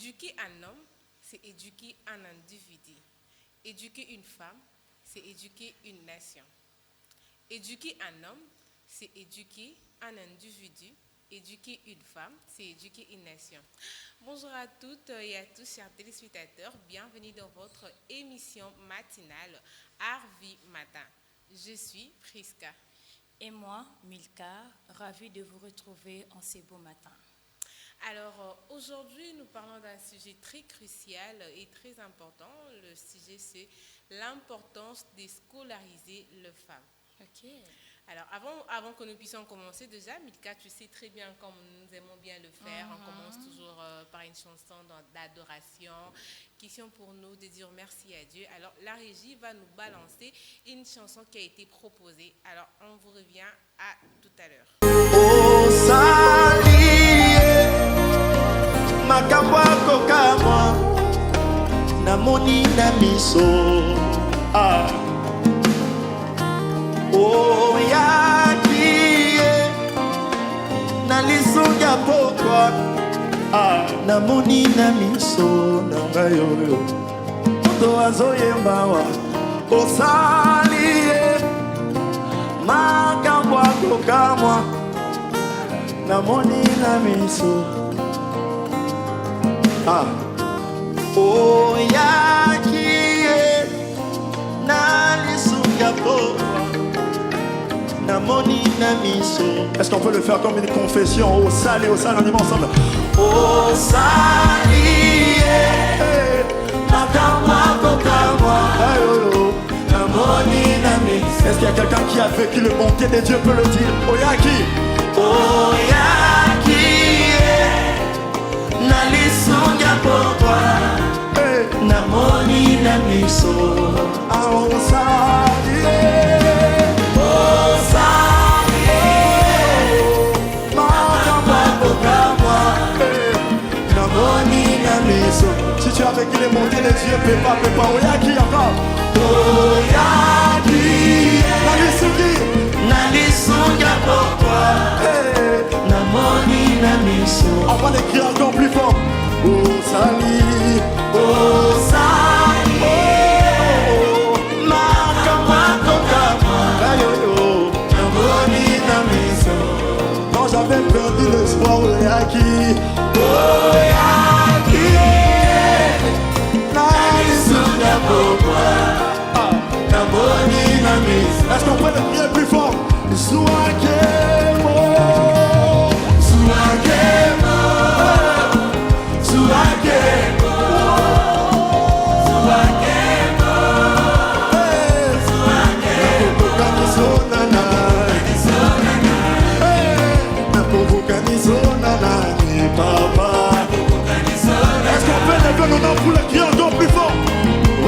Éduquer un homme, c'est éduquer un individu. Éduquer une femme, c'est éduquer une nation. Éduquer un homme, c'est éduquer un individu. Éduquer une femme, c'est éduquer une nation. Bonjour à toutes et à tous, chers téléspectateurs. Bienvenue dans votre émission matinale Arvi Matin. Je suis Priska. Et moi, Milka, ravie de vous retrouver en ces beaux matins. Alors, aujourd'hui, nous parlons d'un sujet très crucial et très important. Le sujet, c'est l'importance de scolariser les femmes. Ok. Alors, avant que nous puissions commencer, déjà, Milka, tu sais très bien comme nous aimons bien le faire. On commence toujours par une chanson d'adoration, question pour nous de dire merci à Dieu. Alors, la régie va nous balancer une chanson qui a été proposée. Alors, on vous revient à tout à l'heure. Oh, makambo akokamwa namoni na miso oyaki na lisunga pokwa namoni na miso na ngai oyo moto azoyembawa osali makambo akokamwa namoni na miso oyaki na lisunga pokwa namoni na miso. Est-ce qu'on peut le faire comme une confession? Au sali, on y va ensemble. Au sali makamwa kokamwa namoni na miso. Est-ce qu'il y a quelqu'un qui a vécu le bonté de Dieu peut le dire? Oyaki na lisunga pokwa namoni na miso osali makambo akokamwa namoni na miso. Si tu as vécu les montées de Dieu, pépa, oyaki encore oyaki na lisunga pokwa namoni na miso. On va l'écrire encore plus fort. Osali makambo akokamwa namoni na miso. Quand j'avais perdu l'espoir, oyaki na lisunga pokwa namoni na miso. Est-ce qu'on peut l'écrire plus fort? Est-ce qu'on peut lever nos noms pour le crier encore plus fort? Oh,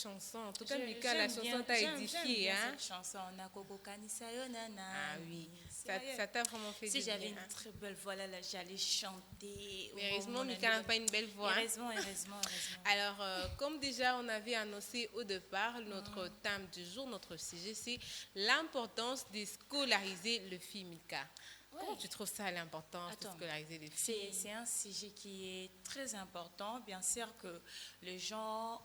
chanson. En tout cas, Mika, la chanson t'a édifié. J'aime Hein? cette chanson. On a Coco Kanisa Yonana. Ah oui, ça t'a vraiment fait Si du bien. j'avais une Hein? très belle voix, là, j'allais chanter. Mais heureusement, Mika n'a pas une belle voix. Hein? Heureusement. Alors, comme déjà on avait annoncé au départ, notre thème du jour, notre sujet, c'est l'importance de scolariser le fille, Mika. Comment tu trouves ça, l'importance de scolariser les filles? C'est un sujet qui est très important. Bien sûr que les gens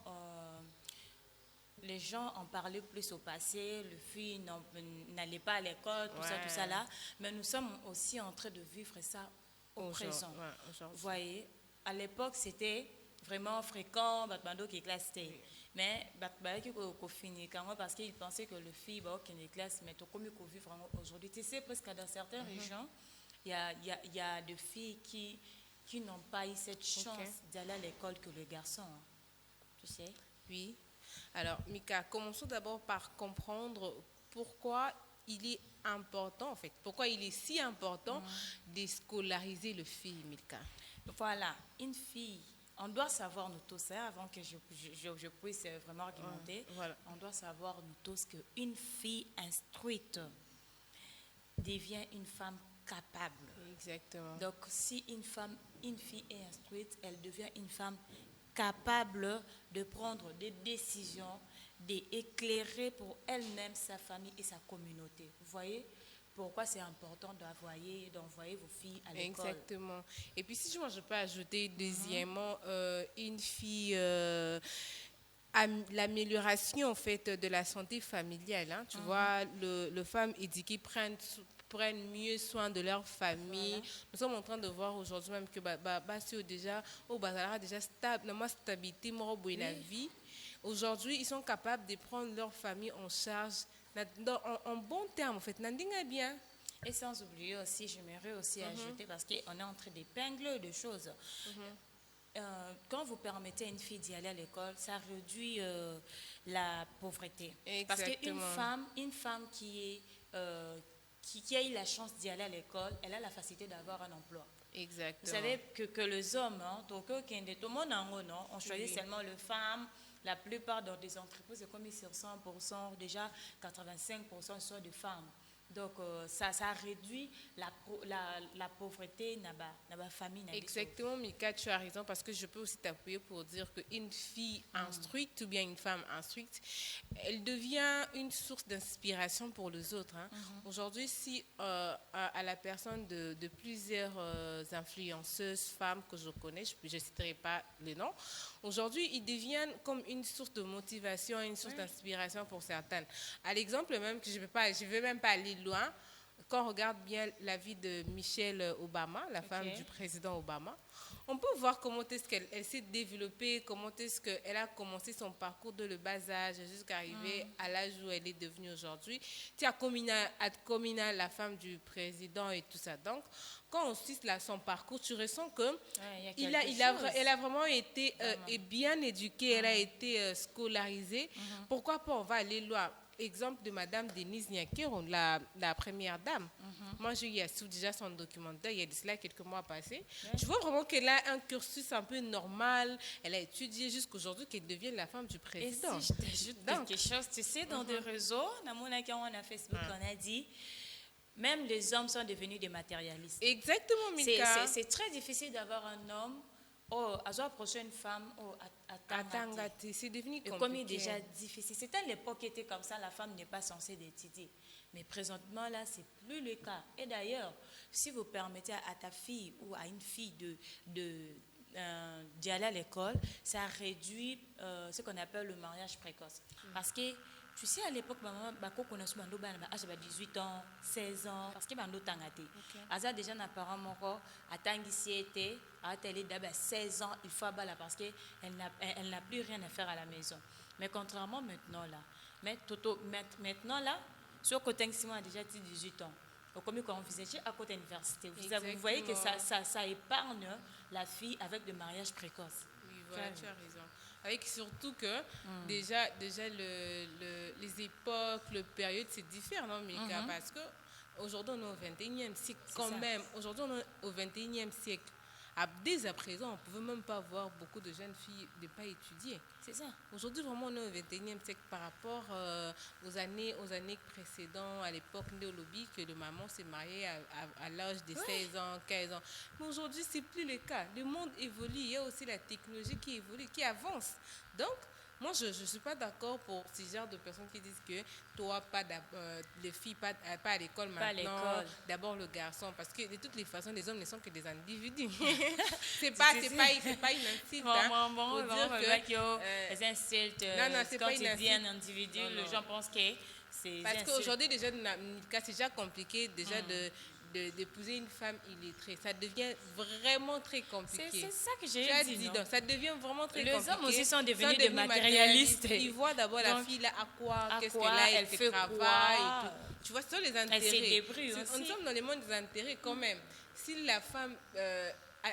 en parlaient plus au passé, les filles n'allaient pas à l'école, tout ça là. Mais nous sommes aussi en train de vivre ça au présent. Vous voyez, à l'époque, c'était vraiment fréquent, Batbando qui classe. Mais Batbando qui finit parce qu'ils pensaient que le fille qui est classe, mais comme il vit vraiment aujourd'hui. Tu sais, presque dans certaines régions, il y a des filles qui n'ont pas eu cette chance d'aller à l'école que les garçons. Hein. Tu sais? Oui. Alors, Mika, commençons d'abord par comprendre pourquoi il est important, en fait, pourquoi il est si important de scolariser le fille, Mika. Voilà, une fille, on doit savoir nous tous, hein, avant que je puisse vraiment argumenter, on doit savoir nous tous qu'une fille instruite devient une femme capable. Exactement. Donc, si une fille est instruite, elle devient une femme capable de prendre des décisions, d'éclairer pour elle-même, sa famille et sa communauté. Vous voyez pourquoi c'est important d'envoyer vos filles à l'école. Exactement. Et puis si moi je peux ajouter deuxièmement une fille, l'amélioration en fait de la santé familiale. Hein. Tu vois, les femmes éduquées prennent mieux soin de leur famille. Voilà. Nous sommes en train de voir aujourd'hui même que c'est déjà stable, dans ma stabilité, la vie. Aujourd'hui, ils sont capables de prendre leur famille en charge en bon terme, en fait. Bien. Et sans oublier aussi, j'aimerais aussi ajouter, parce qu'on est en train d'épingler des choses. Quand vous permettez à une fille d'y aller à l'école, ça réduit la pauvreté. Exactement. Parce qu'une femme qui a eu la chance d'y aller à l'école, elle a la facilité d'avoir un emploi. Exactement. Vous savez que les hommes, tout le monde on choisit seulement les femmes. La plupart des entreprises, comme sur 100%, déjà 85% sont de femmes. Donc, ça réduit la pauvreté dans la famille. Exactement, Mika, tu as raison, parce que je peux aussi t'appuyer pour dire qu'une fille instruite, ou bien une femme instruite, elle devient une source d'inspiration pour les autres. Hein. Aujourd'hui, si à la personne de plusieurs influenceuses femmes que je connais, je ne citerai pas les noms, aujourd'hui, ils deviennent comme une source de motivation, une source d'inspiration pour certaines. À l'exemple même que je ne veux même pas aller loin, quand on regarde bien la vie de Michelle Obama, la femme du président Obama, on peut voir comment est-ce qu'elle s'est développée, comment est-ce qu'elle a commencé son parcours de le bas âge jusqu'à arriver à l'âge où elle est devenue aujourd'hui. Tu as Comina, la femme du président et tout ça. Donc, quand on suit son parcours, tu ressens que elle a vraiment été bien éduquée, elle a été scolarisée. Pourquoi pas, on va aller loin. Exemple de Madame Denise Nyakero, la première dame. Moi, j'ai eu déjà son documentaire, il y a de cela quelques mois passés. Je vois vraiment qu'elle a un cursus un peu normal. Elle a étudié jusqu'aujourd'hui qu'elle devienne la femme du président. Et si je t'ajoute quelque chose, tu sais, dans des réseaux, on a Facebook, on a dit, même les hommes sont devenus des matérialistes. Exactement, Mika. C'est très difficile d'avoir un homme. À approcher une femme, c'est devenu compliqué. Comme il est déjà difficile. C'était à l'époque qui était comme ça, la femme n'est pas censée d'étudier. Mais présentement, là, c'est plus le cas. Et d'ailleurs, si vous permettez à ta fille ou à une fille d'y aller à l'école, ça réduit ce qu'on appelle le mariage précoce. Parce que, tu sais, à l'époque, maman, on a 18 ans, 16 ans, parce que bando tangate. Aza déjà n'a pas moko, atangisi été, a télé d'abord 16 ans, il faut abattre parce que elle n'a plus rien à faire à la maison. Mais contrairement maintenant là, sur côté a déjà 18 ans. Comme quand on faisait à côté de l'université, vous voyez que ça épargne la fille avec le mariage précoce. Oui, voilà, tu as raison. Avec surtout que déjà les époques, les périodes, c'est différent, non, Mika, parce qu'aujourd'hui, on est au 21e siècle quand même. Aujourd'hui, on est au 21e siècle. Dès à présent, on ne pouvait même pas voir beaucoup de jeunes filles ne pas étudier. C'est ça. Aujourd'hui, vraiment, on est au 21e siècle par rapport aux années précédentes, à l'époque néolobie, que le maman s'est mariée à l'âge de 16 ans, 15 ans. Mais aujourd'hui, ce n'est plus le cas. Le monde évolue. Il y a aussi la technologie qui évolue, qui avance. Donc, moi, je ne suis pas d'accord pour ce genre de personnes qui disent que toi, les filles, pas à l'école maintenant, d'abord le garçon. Parce que de toutes les façons, les hommes ne sont que des individus. c'est pas une insulte. Pour dire que les insultes, quand tu dis un individu, les gens pensent que c'est... Parce qu'aujourd'hui, déjà, c'est déjà compliqué déjà d'épouser une femme illettrée. Ça devient vraiment très compliqué. C'est ça que j'ai dit, non? Ça devient vraiment très compliqué. Les hommes aussi sont devenus des matérialistes. Ils voient d'abord la fille là, à quoi, qu'est-ce qu'elle a, elle fait travail et tout. Tu vois, ce sont les intérêts. Elle se débrouille aussi. Nous sommes dans le monde des intérêts quand même. Si la femme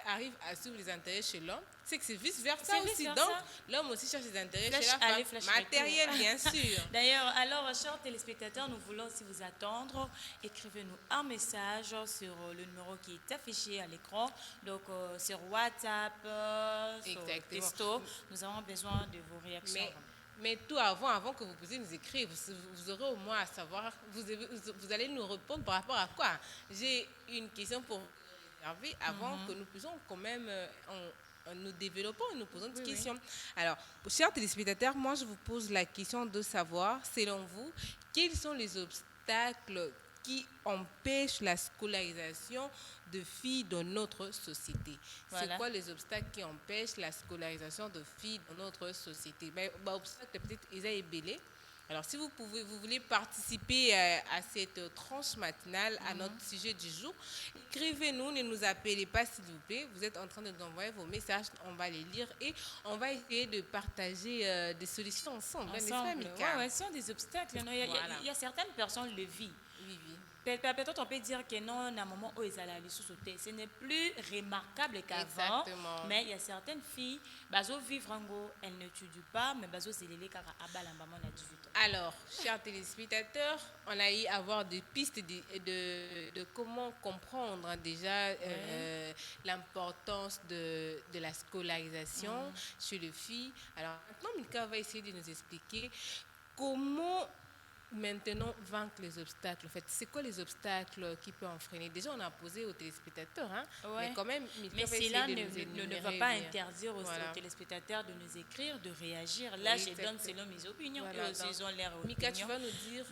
arrive à suivre les intérêts chez l'homme, c'est que c'est vice-versa aussi. Donc, l'homme aussi cherche les intérêts chez la femme. Matériel, bien sûr. D'ailleurs, alors, chers téléspectateurs, nous voulons aussi vous attendre. Écrivez-nous un message sur le numéro qui est affiché à l'écran. Donc, sur WhatsApp, sur Testo. Nous avons besoin de vos réactions. Mais tout avant que vous puissiez nous écrire, vous aurez au moins à savoir, vous allez nous répondre par rapport à quoi. J'ai une question pour Hervé avant que nous puissions quand même nous développons et nous posons des questions. Alors, chers téléspectateurs, moi je vous pose la question de savoir, selon vous, quels sont les obstacles qui empêchent la scolarisation de filles dans notre société. Voilà. C'est quoi les obstacles qui empêchent la scolarisation de filles dans notre société? Obstacle peut-être Isa et Bélé. Alors, si vous voulez participer à cette tranche matinale, à notre sujet du jour, écrivez-nous, ne nous appelez pas s'il vous plaît. Vous êtes en train de nous envoyer vos messages, on va les lire et on va essayer de partager des solutions ensemble. Oui, ce sont des obstacles. Non? Il y a certaines personnes qui le vivent. Oui. Peut-être on peut dire que non, à un moment où ils allaient sauter. Ce n'est plus remarquable qu'avant. Mais il y a certaines filles, elles n'étudient pas, mais alors, chers téléspectateurs, on a eu à avoir des pistes de comment comprendre déjà l'importance de la scolarisation chez les filles. Alors maintenant, Mika va essayer de nous expliquer comment maintenant vaincre les obstacles. En fait, c'est quoi les obstacles qui peuvent en freiner? Déjà, on a posé aux téléspectateurs, mais quand même, mais cela ne va pas interdire aux téléspectateurs de nous écrire, de réagir. Là, je donne selon mes opinions. Eux aussi, ils ont leur opinion. Mika, tu vas nous dire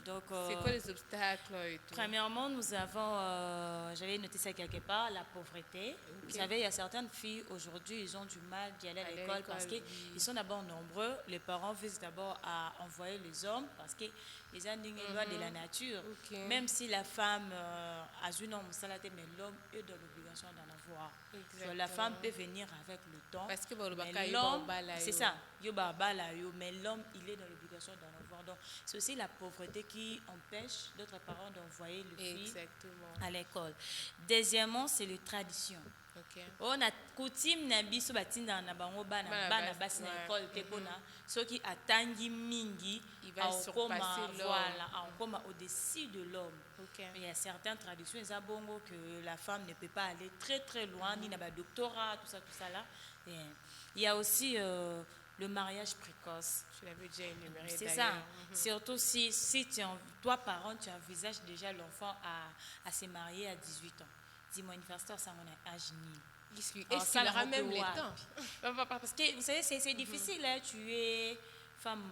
c'est quoi les obstacles et tout. Premièrement, nous avons, j'avais noté ça quelque part, la pauvreté. Vous savez, il y a certaines filles aujourd'hui, ils ont du mal d'y aller à l'école parce qu'ils sont d'abord nombreux. Les parents visent d'abord à envoyer les hommes parce que les lois de la nature. Même si la femme a une homme salade, mais l'homme est dans l'obligation d'en avoir. La femme peut venir avec le temps. Parce que l'homme, c'est ça. Mais l'homme, il est dans l'obligation d'en avoir. Donc, c'est aussi la pauvreté qui empêche d'autres parents d'envoyer le fils à l'école. Deuxièmement, c'est les traditions. On a coutume na biso batinda na bango bana basi na école te pona soki atangi mingi on au-dessus de l'homme. Il y a certaines traditions ils bongo que la femme ne peut pas aller très très loin ni na ba doctorat tout ça là. Et il y a aussi le mariage précoce. Je l'avais déjà énuméré. C'est ça. Surtout si toi parent tu envisages déjà l'enfant à se marier à 18 ans. Dis-moi, universitaire, ça on a âge nul. Et ça aura même le temps. Parce que vous savez, c'est difficile. Hein, tu es femme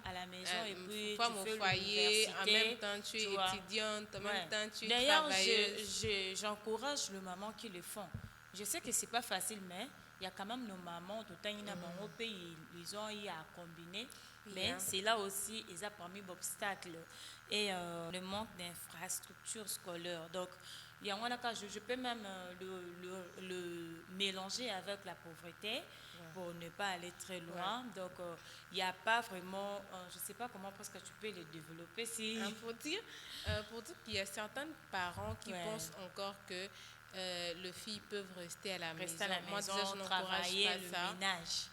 à la maison et puis femme tu fais au foyer, en même temps tu es étudiante, en même temps tu es travailleuse. D'ailleurs, j'encourage les mamans qui le font. Je sais que c'est pas facile, mais il y a quand même nos mamans, tout le temps, au pays, ils ont eu à combiner. Mais c'est là aussi, ils ont parmi l'obstacle et le manque d'infrastructures scolaires. Donc, je peux même le mélanger avec la pauvreté pour ne pas aller très loin. Donc, il n'y a pas vraiment, je ne sais pas comment presque tu peux le développer. Pour dire qu'il y a certains parents qui pensent encore que Les filles peuvent rester à la maison. Rester à la Moi, maison, déjà, je n'encourage travailler, pas le ça. ménage.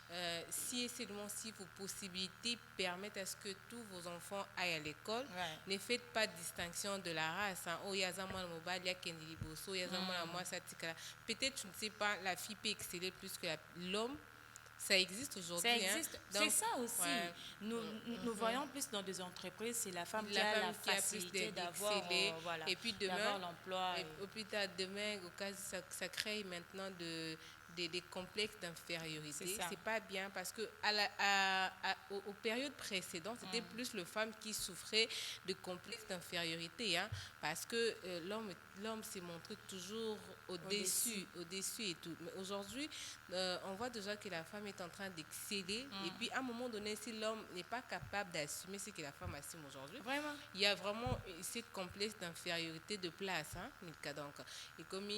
Si et seulement si vos possibilités permettent à ce que tous vos enfants aillent à l'école, ne faites pas de distinction de la race. Hein. Oh, il y a un mobile, il y a Kendi Liboso, il y a un moi, ça. Peut-être, je ne sais pas, la fille peut exceller plus que l'homme. Ça existe aujourd'hui. Ça existe. Hein. C'est ça aussi. Ouais. Nous voyons plus dans des entreprises, c'est la femme qui a la facilité d'avoir voilà, et puis demain, l'emploi. Et puis demain, au cas ça crée maintenant des complexes d'infériorité. C'est pas bien parce que aux périodes précédentes, c'était plus les femmes qui souffraient de complexes d'infériorité, hein, parce que l'homme s'est montré toujours au-dessus et tout. Mais aujourd'hui, on voit déjà que la femme est en train d'exceller. Et puis, à un moment donné, si l'homme n'est pas capable d'assumer ce que la femme assume aujourd'hui, il y a vraiment cette complexe d'infériorité de place, hein, Milka, donc. Et comme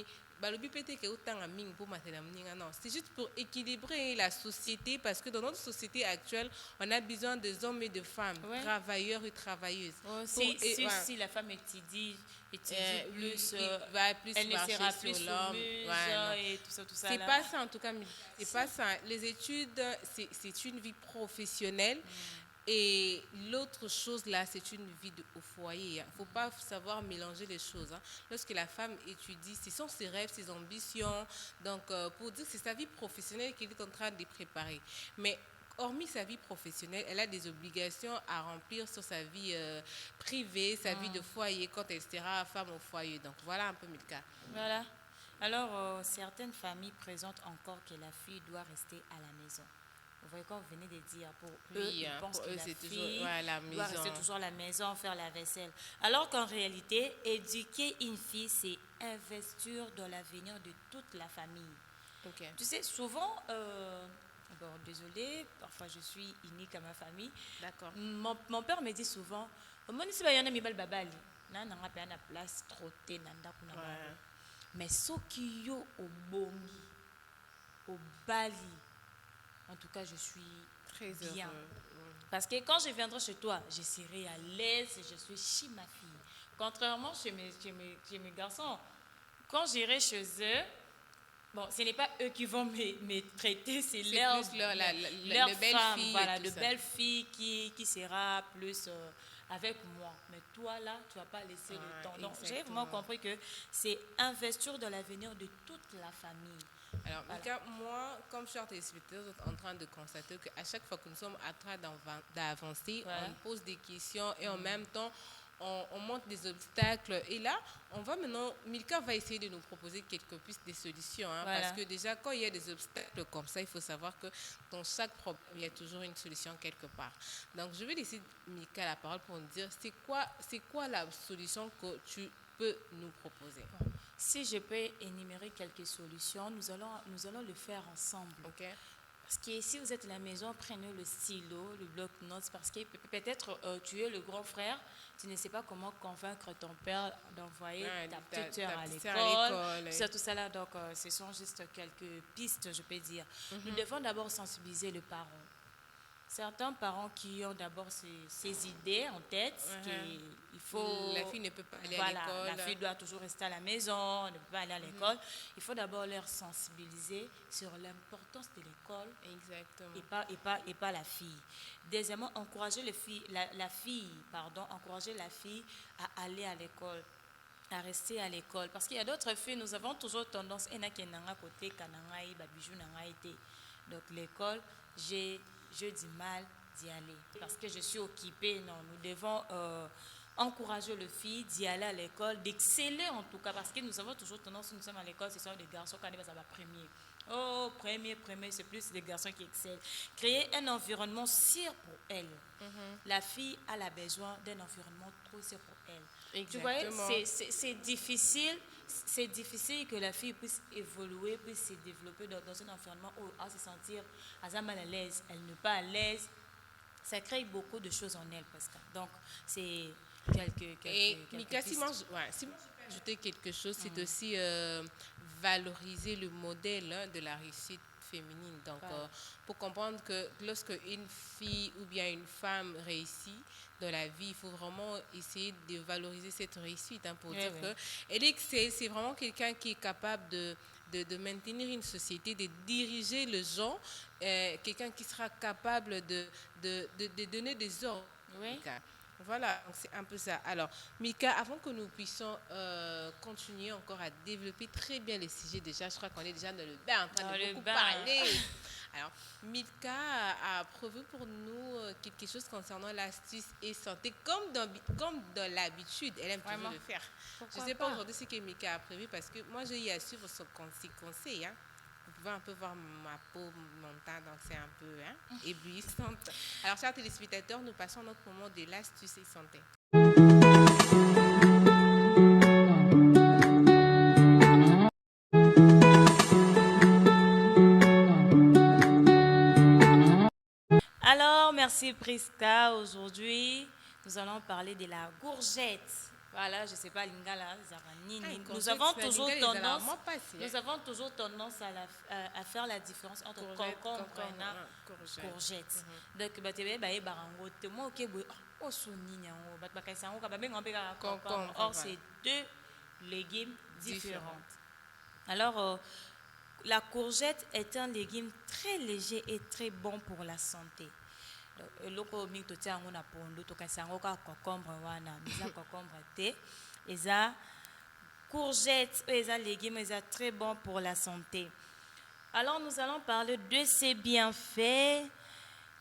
c'est juste pour équilibrer la société parce que dans notre société actuelle, on a besoin des hommes et de femmes, travailleurs et travailleuses. Si la femme étudie plus, elle ne sera plus soumise et tout ça. C'est pas ça en tout cas. C'est pas ça. Les études, c'est une vie professionnelle. Et l'autre chose là, c'est une vie au foyer. Il ne faut pas savoir mélanger les choses. Hein. Lorsque la femme étudie, ce sont ses rêves, ses ambitions. Donc, pour dire que c'est sa vie professionnelle qu'elle est en train de préparer. Mais hormis sa vie professionnelle, elle a des obligations à remplir sur sa vie privée, sa vie de foyer, quand elle sera femme au foyer. Donc, voilà un peu Milka. Voilà. Alors, certaines familles présentent encore que la fille doit rester à la maison. Vous voyez, comme vous venez de dire, pour eux, ils pensent que la fille doit rester toujours à la maison, faire la vaisselle. Alors qu'en réalité, éduquer une fille, c'est investir dans l'avenir de toute la famille. Okay. Tu sais, souvent, désolée, parfois je suis unique à ma famille. D'accord. Mon père me dit souvent, place trotter mais ce qui yo au bongi, au bali. En tout cas, je suis très bien. Heureux. Parce que quand je viendrai chez toi, je serai à l'aise et je suis chez ma fille. Contrairement chez mes garçons, quand j'irai chez eux, bon, ce n'est pas eux qui vont me traiter, c'est leur femme, voilà, de belle fille qui sera plus avec moi. Mais toi, là, tu ne vas pas laisser le temps. Donc, j'ai vraiment compris que c'est investir dans l'avenir de toute la famille. Alors, Mika, moi, comme je suis en train de constater qu'à chaque fois que nous sommes en train d'avancer, on pose des questions et en même temps, on montre des obstacles. Et là, Milka va essayer de nous proposer quelques pistes de solutions. Hein, parce que déjà, quand il y a des obstacles comme ça, il faut savoir que dans chaque problème, il y a toujours une solution quelque part. Donc, je vais laisser Milka la parole pour nous dire c'est quoi la solution que tu peux nous proposer. Si je peux énumérer quelques solutions, nous allons le faire ensemble. Okay. Parce que si vous êtes à la maison, prenez le stylo, le bloc-notes, parce que peut-être tu es le grand frère, tu ne sais pas comment convaincre ton père d'envoyer ta petite soeur à l'école, tout ça là. Donc, ce sont juste quelques pistes, je peux dire. Nous devons d'abord sensibiliser le parent. Certains parents qui ont d'abord ces idées en tête, qu'il faut... La fille ne peut pas aller à l'école. La fille doit toujours rester à la maison, ne peut pas aller à l'école. Il faut d'abord leur sensibiliser sur l'importance de l'école. Exactement. Et pas la fille. Deuxièmement, encourager encourager la fille à aller à l'école, à rester à l'école. Parce qu'il y a d'autres filles, nous avons toujours tendance, donc l'école, j'ai du mal d'y aller parce que je suis occupée. Non, nous devons encourager les filles d'y aller à l'école, d'exceller en tout cas, parce que nous avons toujours tendance, nous sommes à l'école, ce sont des garçons quand ça va premier, c'est plus des garçons qui excellent. Créer un environnement sûr pour elle. La fille a besoin d'un environnement trop sûr pour elle. Exactement. Tu vois, c'est difficile que la fille puisse évoluer, puisse se développer dans un environnement où elle se sentir mal à l'aise, elle n'est pas à l'aise. Ça crée beaucoup de choses en elle, Pascal. Donc, c'est quelques Mika, si moi je peux ajouter quelque chose, c'est aussi valoriser le modèle de la réussite féminine. Donc, Voilà. pour comprendre que lorsque une fille ou bien une femme réussit dans la vie, il faut vraiment essayer de valoriser cette réussite pour dire que elle dit que c'est vraiment quelqu'un qui est capable de maintenir une société, de diriger le genre, quelqu'un qui sera capable de donner des ordres. Oui. Voilà, donc c'est un peu ça. Alors, Mika, avant que nous puissions continuer encore à développer très bien les sujets, déjà, je crois qu'on est déjà dans le bain, en train de beaucoup parler. Alors, Mika a prévu pour nous quelque chose concernant l'astuce et santé, comme dans l'habitude, elle aime toujours le faire. Je ne sais pas aujourd'hui ce que Mika a prévu, parce que moi, j'ai eu à suivre ses conseils. Vous pouvez un peu voir ma peau, mon teint, donc c'est un peu éblouissante. Alors, chers téléspectateurs, nous passons notre moment de l'astuce et santé. Alors, merci Priska. Aujourd'hui, nous allons parler de la courgette. Voilà, je ne sais pas, Lingala, Zaranini. Nous avons toujours tendance à faire la différence entre concombre et courgette. Donc, or, c'est deux légumes différents. Alors, la courgette est un légume très léger et très bon pour la santé. Loko mi totia yango na pondo tokasango ka concombre wana miza concombre te eza courgette eza légumes eza très bon pour la santé. Alors nous allons parler de ses bienfaits.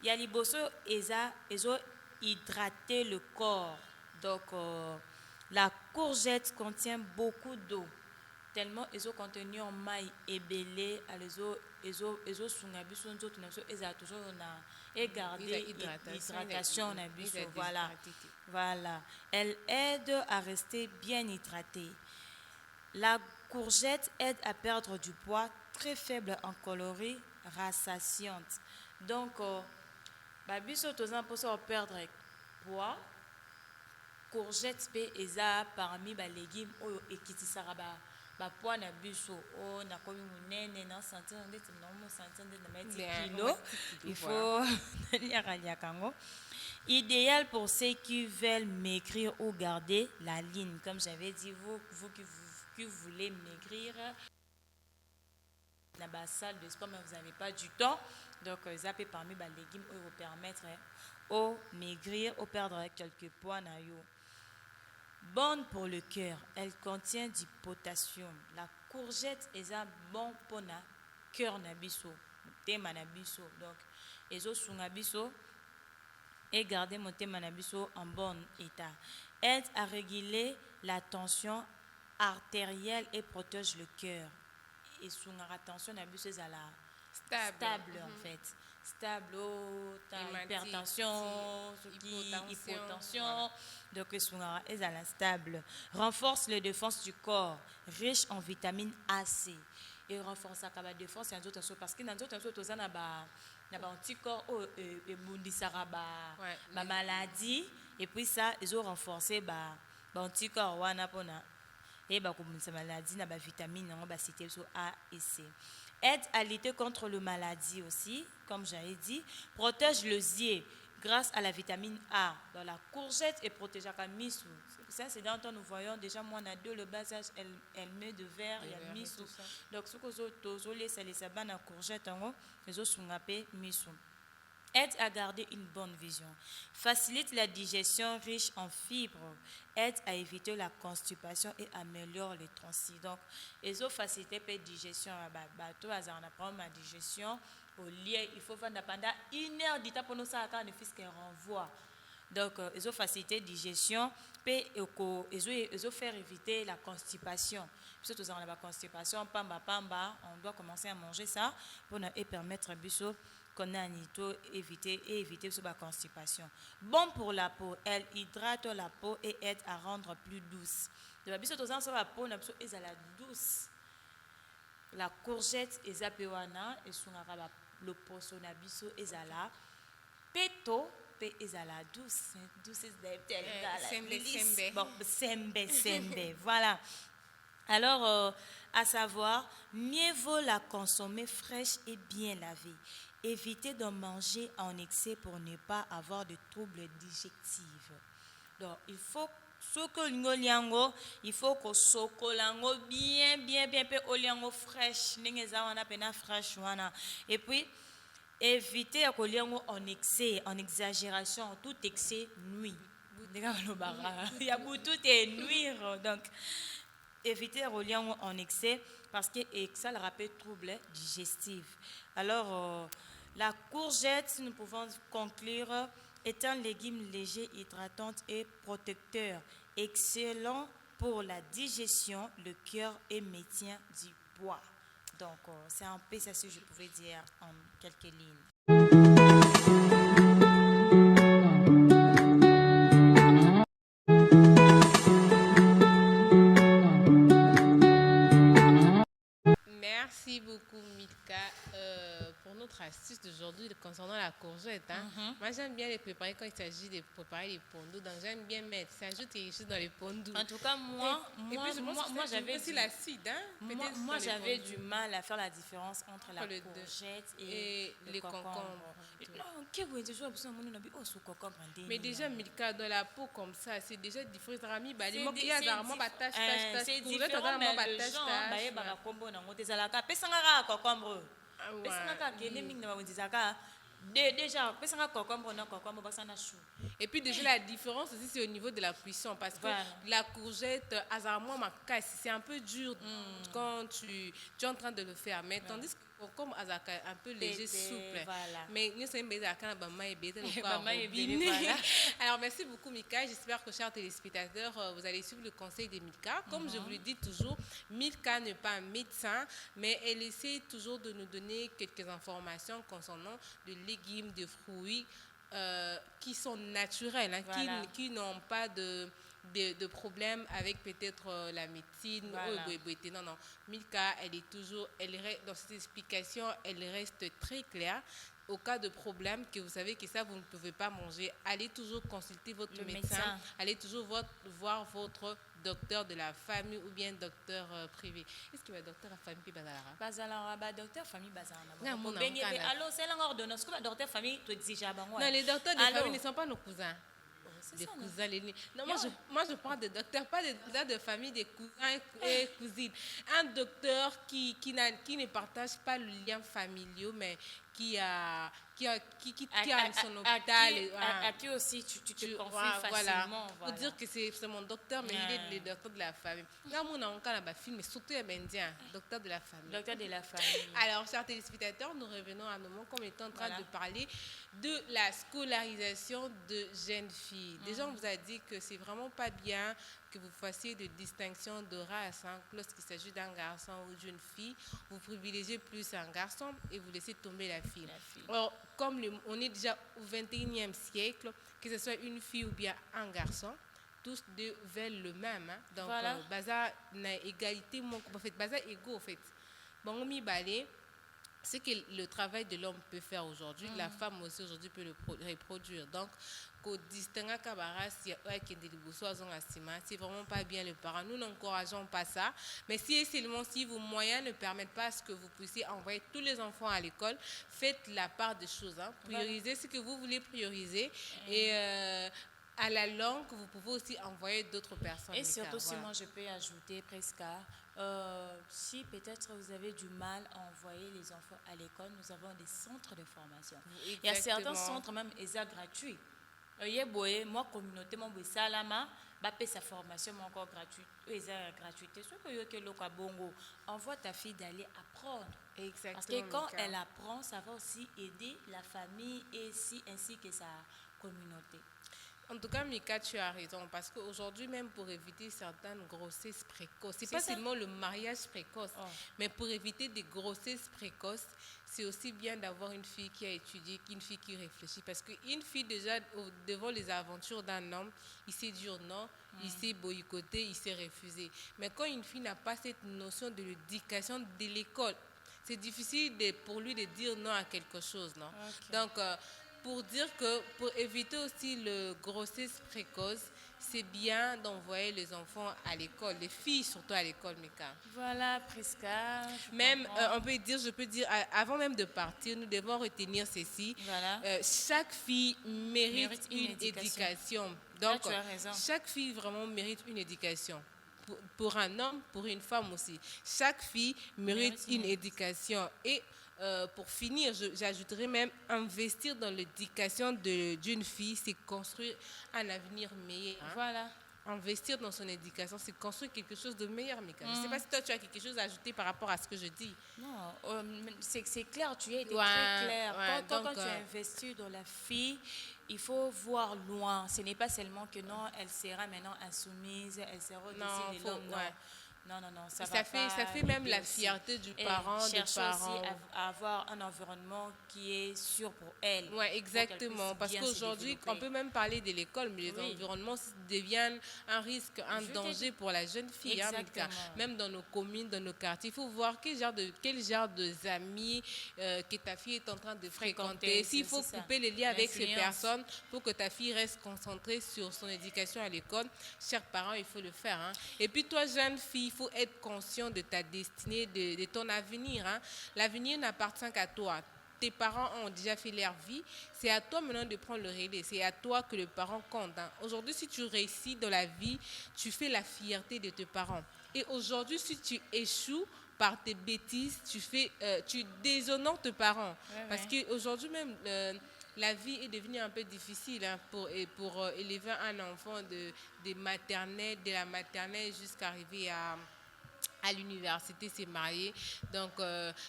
Ya liboso eza ezo hydrater le corps. Donc la courgette contient beaucoup d'eau. Tellement ils ont contenu en maille et belé à les sunga biso nzoto na biso eza toujours na et garder hydratation na biso voilà elle aide à rester bien hydratée. La courgette aide à perdre du poids, très faible en calories, rassasiante. Donc biso tozan pour ça perdre poids. Courgette pe eza parmi ba légumes oyo ekitisaka ba poids na biso o na komi munene na sentir ndeti na mo sentir ndeti na 10 kilos il faut liaka kango. Idéal pour ceux qui veulent maigrir ou garder la ligne, comme j'avais dit, vous qui voulez maigrir dans la salle de sport mais vous n'avez pas du temps, donc ça peut parmi les légumes vous permettre au maigrir ou perdre quelques poids na yo. Bonne pour le cœur, elle contient du potassium. La courgette est bon pour le cœur na biso, thème na biso. Donc, ezo sunga biso et garder mon thème na biso en bon état. Aide à réguler la tension artérielle et protège le cœur. Et sunga la tension na biso est stable en fait. Stable, hypertension, hypotension, donc est à la stable. Renforce les défenses du corps, riche en vitamine AC. Et renforce la défense en d'autres choses parce que dans d'autres choses, on a un anticorps et ma maladie et puis ça ils ont renforcé anticorps wana pona et comme ça maladie na vitamine on va citer sur A et C. Aide à lutter contre la maladie aussi, comme j'avais dit. Protège les yeux grâce à la vitamine A. Dans la courgette et protège la misou. Ça, c'est dans le temps nous voyons déjà, moi, on a deux, le basage, elle met de verre, il y a misou. Donc, ce que vous avez, c'est les sabbats dans la courgette, les autres sont appelés misou. Aide à garder une bonne vision. Facilite la digestion riche en fibres. Aide à éviter la constipation et améliore les transits. Donc, ils ont facilité la digestion. On apprend ma digestion au lait. Il faut faire pendant 1 heure du temps pour nous ça quand le fils qui renvoie. Donc, ils ont facilité la digestion. Ils ont fait éviter la constipation. Surtout dans la constipation, pamba, on doit commencer à manger ça pour nous permettre à Bissot qu'on a éviter la constipation. Bon pour la peau, elle hydrate la peau et aide à rendre plus douce. De la biso tozan la peau na biso ezala douce. La courgette ezapewana esungaka le poso na biso ezala peto pe ezala douce. Douce sembe. Bon, sembe. Voilà. Alors, à savoir, mieux vaut la consommer fraîche et bien lavée. Évitez d'en manger en excès pour ne pas avoir de troubles digestifs. Donc, il faut il faut que sokolango bien oliango fraîche fraîche et puis éviter à oliango en excès, en exagération. Tout excès nuit. Il y a beaucoup de nuire, donc éviter à oliango en excès parce que ça le rappelle troubles digestifs. Alors la courgette, nous pouvons conclure, est un légume léger, hydratant et protecteur, excellent pour la digestion, le cœur et maintien du poids. Donc, c'est un peu ça que je pouvais dire en quelques lignes. Merci beaucoup, Milka, pour notre astuce d'aujourd'hui concernant la courgette. Moi, j'aime bien les préparer quand il s'agit de préparer les pondous. Donc, j'aime bien mettre, ça ajoute quelque chose dans les pondous. En tout cas, moi j'avais aussi l'acide. Moi, j'avais du mal à faire la différence entre la courgette et le concombre. Mais déjà, Milka, dans la peau comme ça, c'est déjà différent. C'est différent, mais les gens, et puis déjà la différence aussi c'est au niveau de la cuisson parce que la courgette c'est un peu dur quand tu es en train de le faire, mais tandis que comme un peu léger, souple. Mais nous sommes alors merci beaucoup Milka, j'espère que chers téléspectateurs vous allez suivre le conseil de Milka. Comme je vous le dis toujours, Milka n'est pas un médecin, mais elle essaie toujours de nous donner quelques informations concernant les légumes, des fruits qui sont naturels, qui n'ont pas de problèmes avec peut-être la médecine. Non. Milka, dans cette explication, elle reste très claire. Au cas de problème, que vous savez que ça, vous ne pouvez pas manger, allez toujours consulter votre médecin. Allez toujours voir votre docteur de la famille ou bien docteur privé. Est-ce qu'il y a un docteur de la famille docteur de famille non, les docteurs de la famille ne sont pas nos cousins. Des cousins, moi je parle de docteurs, pas de cousins de famille, des cousins et cousines. Un docteur qui ne partage pas le lien familial, mais qui a son hôpital. À qui aussi tu te confies facilement. Pour dire que c'est mon docteur, mais il est le docteur de la famille. Là, on a un film, mais surtout un indien, docteur de la famille. Docteur de la famille. Alors, chers téléspectateurs, nous revenons à un moment comme étant en train de parler de la scolarisation de jeunes filles. Déjà, on vous a dit que c'est vraiment pas bien que vous fassiez de distinction de race. Lorsqu'il s'agit d'un garçon ou d'une fille, vous privilégiez plus un garçon et vous laissez tomber la fille. Alors, comme on est déjà au 21e siècle, que ce soit une fille ou bien un garçon, tous deux veulent le même. Donc, baza na égalité, baza égaux en fait. Bon, on balé. C'est que le travail de l'homme peut faire aujourd'hui, la femme aussi aujourd'hui peut le reproduire. Donc, c'est vraiment pas bien le parent. Nous n'encourageons pas ça. Mais seulement si vos moyens ne permettent pas ce que vous puissiez envoyer tous les enfants à l'école, faites la part des choses. Priorisez ce que vous voulez prioriser. Et à la longue, vous pouvez aussi envoyer d'autres personnes. Et surtout, si moi je peux ajouter presque, si peut-être vous avez du mal à envoyer les enfants à l'école, nous avons des centres de formation. Exactement. Il y a certains centres même gratuits. Moi, communauté, mon salama, sa formation encore gratuite. Gratuité. Envoie ta fille d'aller apprendre. Exactement. Parce que quand elle apprend, ça va aussi aider la famille et ainsi que sa communauté. En tout cas, Mika, tu as raison, parce qu'aujourd'hui, même pour éviter certaines grossesses précoces, c'est pas seulement le mariage précoce, mais pour éviter des grossesses précoces, c'est aussi bien d'avoir une fille qui a étudié qu'une fille qui réfléchit, parce qu'une fille, déjà, devant les aventures d'un homme, il sait dire non, il sait boycotter, il sait refuser. Mais quand une fille n'a pas cette notion de l'éducation de l'école, c'est difficile pour lui de dire non à quelque chose, non? Okay. Donc, pour dire que pour éviter aussi le grossesse précoce, c'est bien d'envoyer les enfants à l'école, les filles surtout à l'école, Mika. Voilà, Prisca. Même, je peux dire, avant même de partir, nous devons retenir ceci. Voilà. Chaque fille mérite une éducation. Donc, là, tu as raison. Chaque fille vraiment mérite une éducation. Pour un homme, pour une femme aussi. Chaque fille mérite une éducation. Et pour finir, j'ajouterais même investir dans l'éducation d'une fille, c'est construire un avenir meilleur. Hein? Voilà. Investir dans son éducation, c'est construire quelque chose de meilleur, Mika. Je ne sais pas si toi, tu as quelque chose à ajouter par rapport à ce que je dis. Non, c'est clair, tu as été très clair. Quand tu investis dans la fille, il faut voir loin. Ce n'est pas seulement que non, elle sera maintenant insoumise, elle sera au-dessus de l'homme. Non, ça fait même la fierté du parent. Chercher aussi à avoir un environnement qui est sûr pour elle. Oui, exactement. Parce qu'aujourd'hui, on peut même parler de l'école, mais les environnements deviennent un risque, un danger pour la jeune fille. Hein, même dans nos communes, dans nos quartiers. Il faut voir quel genre de amis que ta fille est en train de fréquenter. S'il faut couper les liens avec ces personnes pour que ta fille reste concentrée sur son éducation à l'école, chers parents, il faut le faire. Hein. Et puis toi, jeune fille, il faut être conscient de ta destinée, de ton avenir. Hein. L'avenir n'appartient qu'à toi. Tes parents ont déjà fait leur vie. C'est à toi maintenant de prendre le relais. C'est à toi que le parent compte. Hein. Aujourd'hui, si tu réussis dans la vie, tu fais la fierté de tes parents. Et aujourd'hui, si tu échoues par tes bêtises, tu déshonores tes parents. Parce qu'aujourd'hui même, la vie est devenue un peu difficile hein, pour élever un enfant de la maternelle jusqu'à arriver à l'université, c'est marié. Donc,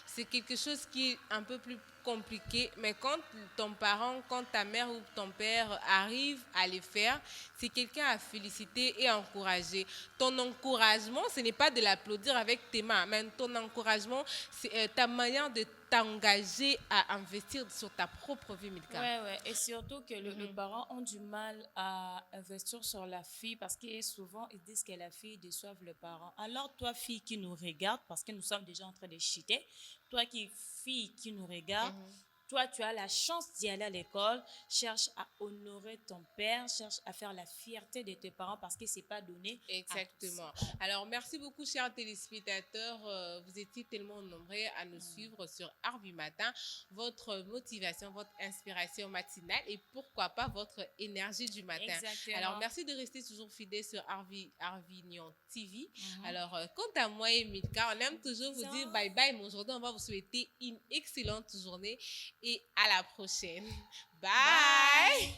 c'est quelque chose qui est un peu plus compliqué. Mais quand ta mère ou ton père arrive à le faire, c'est quelqu'un à féliciter et à encourager. Ton encouragement, ce n'est pas de l'applaudir avec tes mains, mais ton encouragement, c'est ta manière de t'engager à investir sur ta propre vie, Milka. Oui. Et surtout que les parents ont du mal à investir sur la fille parce que souvent, ils disent que la fille déçoit le parent. Alors, toi, fille qui nous regarde, parce que nous sommes déjà en train de chuter, toi fille qui nous regarde, toi, tu as la chance d'y aller à l'école, cherche à honorer ton père, cherche à faire la fierté de tes parents parce que ce n'est pas donné. Exactement. Alors, merci beaucoup, chers téléspectateurs. Vous étiez tellement nombreux à nous suivre sur Arvi Matin. Votre motivation, votre inspiration matinale et pourquoi pas votre énergie du matin. Exactement. Alors, merci de rester toujours fidèle sur Arvignon TV. Alors, quant à moi et Milka, on aime toujours vous dire bye bye, mais aujourd'hui, on va vous souhaiter une excellente journée et à la prochaine. Bye.